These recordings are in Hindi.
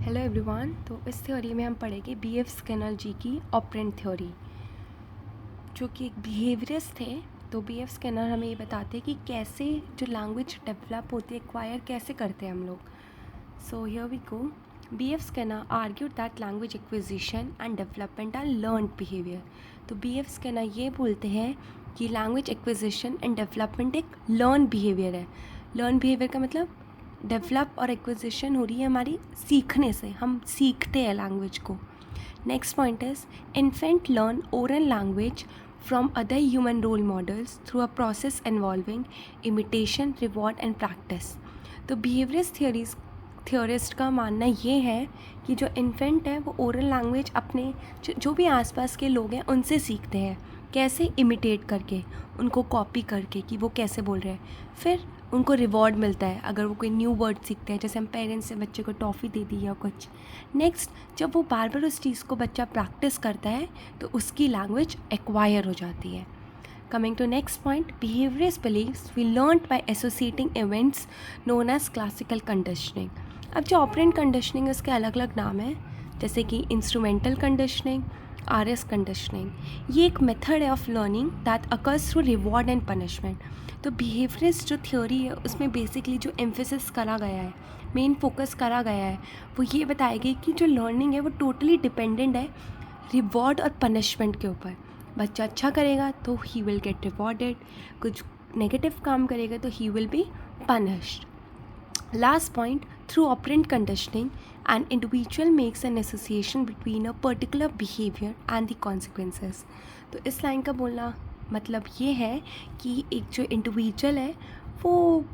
Hello everyone. तो इस थ्योरी में हम पढ़ेंगे B.F. स्किनर जी की ऑपरेंट थ्योरी, जो कि एक बिहेवियरिस्ट थे। तो B.F. स्किनर हमें ये बताते हैं कि कैसे जो लैंग्वेज डेवलप होती है, एक्वायर कैसे करते हैं हम लोग। So here we go. B.F. Skinner argued that language acquisition and development are learned behaviour. तो B.F. स्किनर ये बोलते हैं कि लैंग्वेज एक्विजिशन एंड डेवलपमेंट एक लर्न बिहेवियर है। लर्न बिहेवियर का मतलब डेवलप और एक्विजिशन हो रही है हमारी सीखने से, हम सीखते हैं लैंग्वेज को। Next point is infant learn oral language from other human role models through a process involving imitation, reward and practice. तो बिहेवियरिस्ट थ्योरिस्ट का मानना ये है कि जो इन्फेंट है वो ओरल लैंग्वेज अपने जो भी आसपास के लोग हैं उनसे सीखते हैं, कैसे इमिटेट करके, उनको कॉपी करके कि वो कैसे बोल रहे हैं। फिर उनको रिवॉर्ड मिलता है अगर वो कोई न्यू वर्ड सीखते हैं, जैसे हम पेरेंट्स से बच्चे को टॉफ़ी दे दी या कुछ। नेक्स्ट, जब वो बार बार उस चीज़ को बच्चा प्रैक्टिस करता है तो उसकी लैंग्वेज एक्वायर हो जाती है। Coming to next point, behaviorist beliefs we learned by associating events known as classical conditioning. अब जो ऑपरेंट कंडीशनिंग है उसके अलग अलग नाम हैं, जैसे कि इंस्ट्रूमेंटल कंडीशनिंग, RS कंडीशनिंग। ये एक मेथड है of learning that occurs through reward and punishment. तो बिहेवियरिस्ट जो थ्योरी है उसमें बेसिकली जो एम्फेसिस करा गया है, मेन फोकस करा गया है, वो ये बताएगी कि जो लर्निंग है वो टोटली डिपेंडेंट है रिवॉर्ड और पनिशमेंट के ऊपर। बच्चा अच्छा करेगा तो ही विल गेट रिवॉर्डेड, कुछ नेगेटिव काम करेगा तो he will be punished. Last point, through operant conditioning, an individual makes an association between a particular behavior and the consequences. तो इस लाइन का बोलना मतलब ये है कि एक जो इंडिविजुअल है वो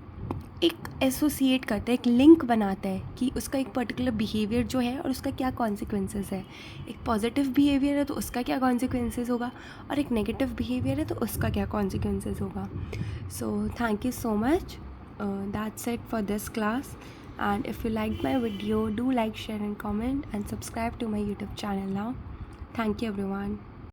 एक एसोसिएट करता है, एक लिंक बनाता है कि उसका एक पर्टिकुलर बिहेवियर जो है और उसका क्या कॉन्सिक्वेंसेस है। एक पॉजिटिव बिहेवियर है तो उसका क्या कॉन्सिक्वेंसेस होगा, और एक नेगेटिव बिहेवियर है तो उसका क्या कॉन्सिक्वेंसेस होगा। So thank you so much. That's it for this class, and if you liked my video, do like, share and comment, and subscribe to my YouTube channel now. Thank you everyone.